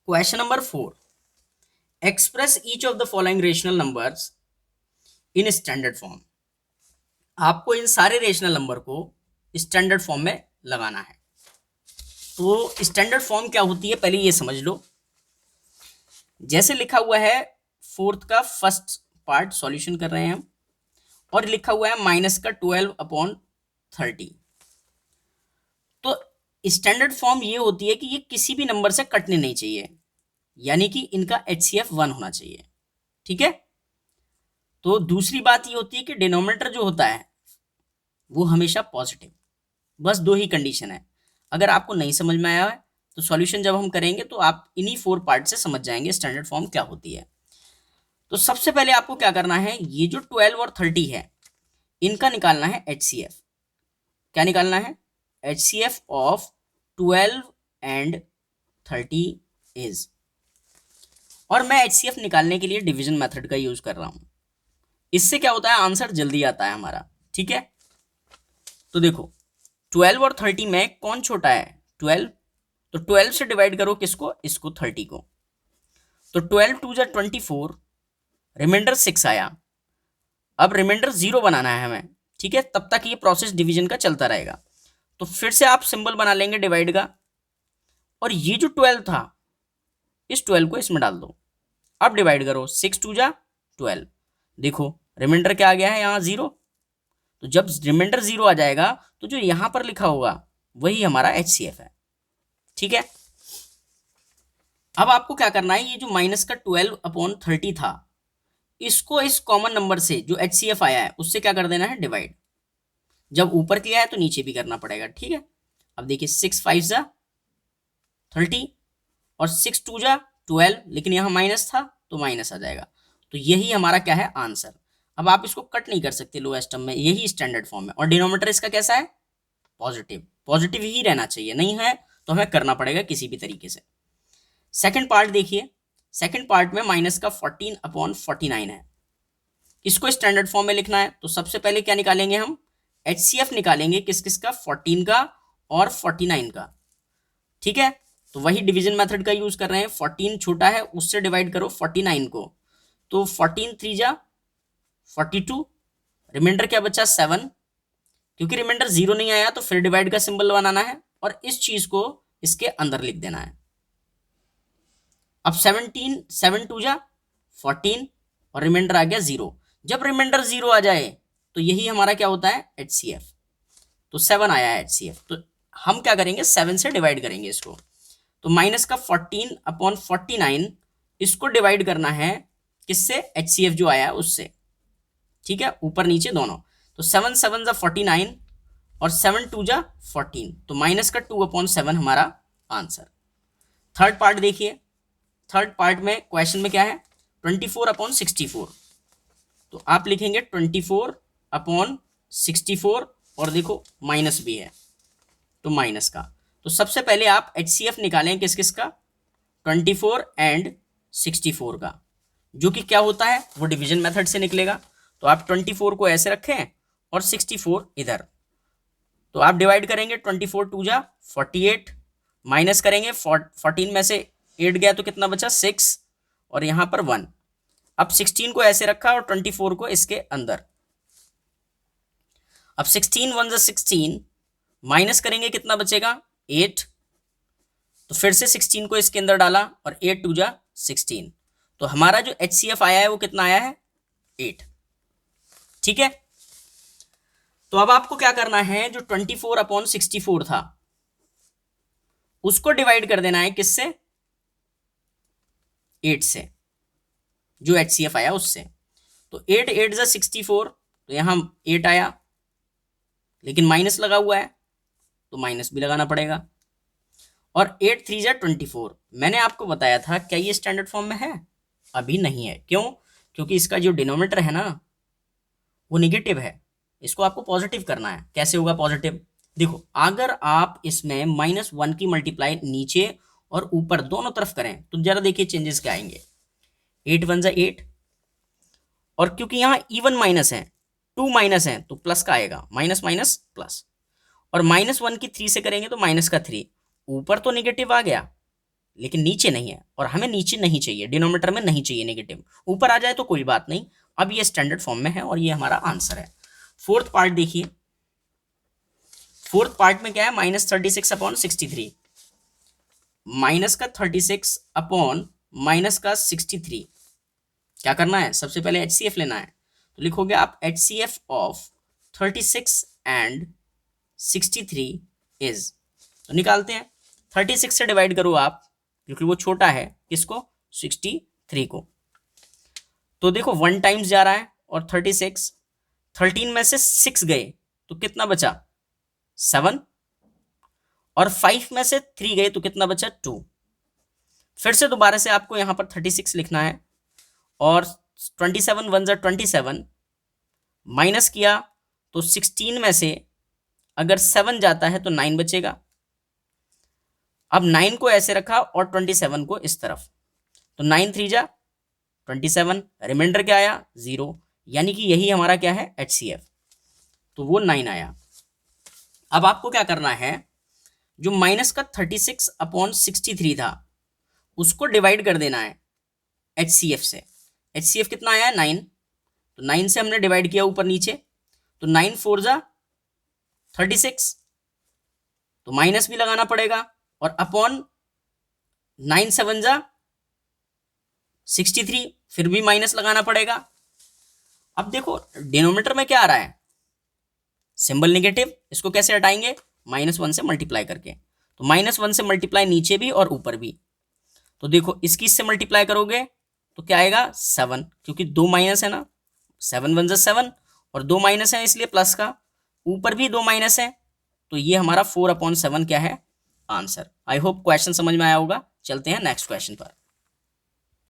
Question number 4, express each of the following rational numbers in standard form. आपको इन सारे rational number को standard form में लगाना है। तो स्टैंडर्ड फॉर्म क्या होती है पहले ये समझ लो। जैसे लिखा हुआ है फोर्थ का फर्स्ट पार्ट सॉल्यूशन कर रहे हैं हम, और लिखा हुआ है माइनस का 12/30। तो स्टैंडर्ड फॉर्म ये होती है कि ये किसी भी नंबर से कटने नहीं चाहिए, यानी कि इनका HCF 1 होना चाहिए। ठीक है। तो दूसरी बात ये होती है कि डिनोमिनेटर जो होता है वो हमेशा पॉजिटिव। बस दो ही कंडीशन है। अगर आपको नहीं समझ में आया है तो सॉल्यूशन जब हम करेंगे तो आप इन्हीं 4 पार्ट से समझ जाएंगे स्टैंडर्ड फॉर्म क्या होती है। तो सबसे पहले आपको क्या करना है, ये जो 12 और 30 है इनका निकालना है HCF। क्या निकालना है? HCF ऑफ 12 एंड 30 इज, और मैं HCF निकालने के लिए डिवीजन मेथड का यूज कर रहा हूं। इससे क्या होता है, आंसर जल्दी आता है हमारा। ठीक है। तो देखो 12 और 30 में कौन छोटा है? 12। तो 12 से डिवाइड करो किसको? इसको, 30 को। तो 12 2 जा 24, रिमाइंडर 6 आया। अब रिमाइंडर 0 बनाना है हमें। ठीक है, तब तक ये प्रोसेस डिवीजन का चलता रहेगा। तो फिर से आप सिंबल बना लेंगे डिवाइड का, और ये जो 12 था इस 12 को इसमें डाल दो। अब डिवाइड करो, 6 2 जा 12। देखो रिमाइंडर क्या आ गया है यहाँ? 0। तो जब रिमाइंडर 0 आ जाएगा तो जो यहां पर लिखा होगा वही हमारा HCF है। ठीक है। अब आपको क्या करना है, ये जो माइनस का 12/30 था इसको इस कॉमन नंबर से जो HCF आया है उससे क्या कर देना है? डिवाइड। जब ऊपर किया है तो नीचे भी करना पड़ेगा। ठीक है। अब देखिए 6 5 जा 30 और 6 2 जा 12, लेकिन यहां माइनस था तो माइनस आ जाएगा। तो यही हमारा क्या है? आंसर। अब आप इसको कट नहीं कर सकते लोएस्ट टर्म में, यही स्टैंडर्ड फॉर्म है। और डिनोमिनेटर इसका कैसा है? पॉजिटिव। पॉजिटिव ही रहना चाहिए, नहीं है तो हमें करना पड़ेगा किसी भी तरीके से। सेकंड पार्ट देखिए। सेकंड पार्ट में माइनस का 14/49 है। इसको स्टैंडर्ड फॉर्म में लिखना है तो सबसे पहले क्या निकालेंगे हम? HCF निकालेंगे। किस किस का? 14 का और 49 का। ठीक है। तो वही डिवीजन मेथड का यूज कर रहे हैं। 14 छोटा है उससे डिवाइड करो 49 को, तो 14 3 जा 42, रिमाइंडर क्या बचा? 7। क्योंकि रिमाइंडर 0 नहीं आया तो फिर डिवाइड का सिंबल बनाना है और इस चीज को इसके अंदर लिख देना है। अब 17 7 2 जा 14 और रिमाइंडर आ गया 0। जब रिमाइंडर 0 आ जाए तो यही हमारा क्या होता है? HCF। तो 7 आया है HCF। तो हम क्या करेंगे? 7 से डिवाइड करेंगे इसको। तो माइनस का 14/49 इसको डिवाइड करना है किससे? HCF जो आया है उससे। ठीक है, ऊपर नीचे दोनों। तो 7 7 जा 49 और 7 2 जा 14, तो माइनस का 2/7 हमारा आंसर। थर्ड पार्ट देखिए। थर्ड पार्ट में क्वेश्चन में क्या है? 24/64। तो आप लिखेंगे 24/64, और देखो माइनस भी है तो माइनस का। तो सबसे पहले आप HCF निकालें किस किस का? 24 एंड 64 का, जो कि क्या होता है? वो डिवीजन मेथड से निकलेगा। तो आप 24 को ऐसे रखें और 64 इधर। तो आप डिवाइड करेंगे 24 2 जा 48, माइनस करेंगे 14 में से 8 गया तो कितना बचा? 6, और यहां पर 1। अब 16 को ऐसे रखा और 24 को इसके अंदर। अब 16 1 जा 16, माइनस करेंगे कितना बचेगा? 8। तो फिर से 16 को इसके अंदर डाला और 8 2 जा 16। तो हमारा जो HCF आया है वो कितना आया है? 8। ठीक है। तो अब आपको क्या करना है, जो 24/64 था उसको डिवाइड कर देना है किससे? 8 से, जो HCF आया उससे। तो 8 8 जा 64, तो यहां 8 आया, लेकिन माइनस लगा हुआ है तो माइनस भी लगाना पड़ेगा। और 8 3 जा 24। मैंने आपको बताया था, क्या ये स्टैंडर्ड फॉर्म में है? अभी नहीं है। क्यों? क्योंकि इसका जो डिनोमिनेटर है ना वो निगेटिव है, इसको आपको पॉजिटिव करना है। कैसे होगा पॉजिटिव? देखो, अगर आप इसमें -1 की मल्टीप्लाई नीचे और ऊपर दोनों तरफ करें तो जरा देखिए चेंजेस क्या आएंगे। 8 1 जा 8, और क्योंकि यहाँ इवन माइनस है, 2 माइनस है तो प्लस का आएगा, माइनस माइनस प्लस। और -1 की 3 से करेंगे तो माइनस का 3। ऊपर तो निगेटिव आ गया लेकिन नीचे नहीं है, और हमें नीचे नहीं चाहिए, डिनोमिनेटर में नहीं चाहिए नेगेटिव, ऊपर आ जाए तो कोई बात नहीं। अब ये स्टैंडर्ड फॉर्म में है और ये हमारा आंसर है। फोर्थ पार्ट देखिए, फोर्थ पार्ट में क्या है, -36/63, माइनस का 36 अपॉन माइनस का 63। क्या करना है, सबसे पहले HCF लेना है, तो लिखोगे आप HCF ऑफ 36 एंड 63 इज, तो निकालते हैं। 36 से डिवाइड करो आप, क्योंकि वो छोटा है, किसको, 63 को। तो देखो 1 टाइम्स जा रहा है और 36, 13 में से 6 गए तो कितना बचा, 7, और 5 में से 3 गए तो कितना बचा, 2। फिर से दोबारा से आपको यहां पर 36 लिखना है, और 27 1 27, माइनस किया तो 16 में से अगर 7 जाता है तो 9 बचेगा। अब 9 को ऐसे रखा और 27 को इस तरफ, तो 9 3 जा 27, रिमाइंडर क्या आया, 0, यानी कि यही हमारा क्या है, HCF, तो वो 9 आया। अब आपको क्या करना है, जो माइनस का 36/63 था उसको डिवाइड कर देना है HCF से। HCF कितना आया, 9, तो 9 से हमने डिवाइड किया ऊपर नीचे, तो 9 4 जा 36, तो माइनस भी लगाना पड़ेगा, और अपॉन 9 7 जा 63, फिर भी माइनस लगाना पड़ेगा। अब देखो डिनोमिनेटर में क्या आ रहा है, सिंबल नेगेटिव, इसको कैसे हटाएंगे, -1 से मल्टीप्लाई करके, तो -1 से मल्टीप्लाई नीचे भी और ऊपर भी, तो देखो इसकी इससे मल्टीप्लाई करोगे तो क्या आएगा, 7, क्योंकि 2 माइनस है ना, 7 1 7, और 2 माइनस है इसलिए प्लस का, ऊपर भी 2 माइनस है, तो ये हमारा 4/7 क्या है, आंसर। आई होप क्वेश्चन समझ में आया होगा। चलते हैं नेक्स्ट क्वेश्चन पर।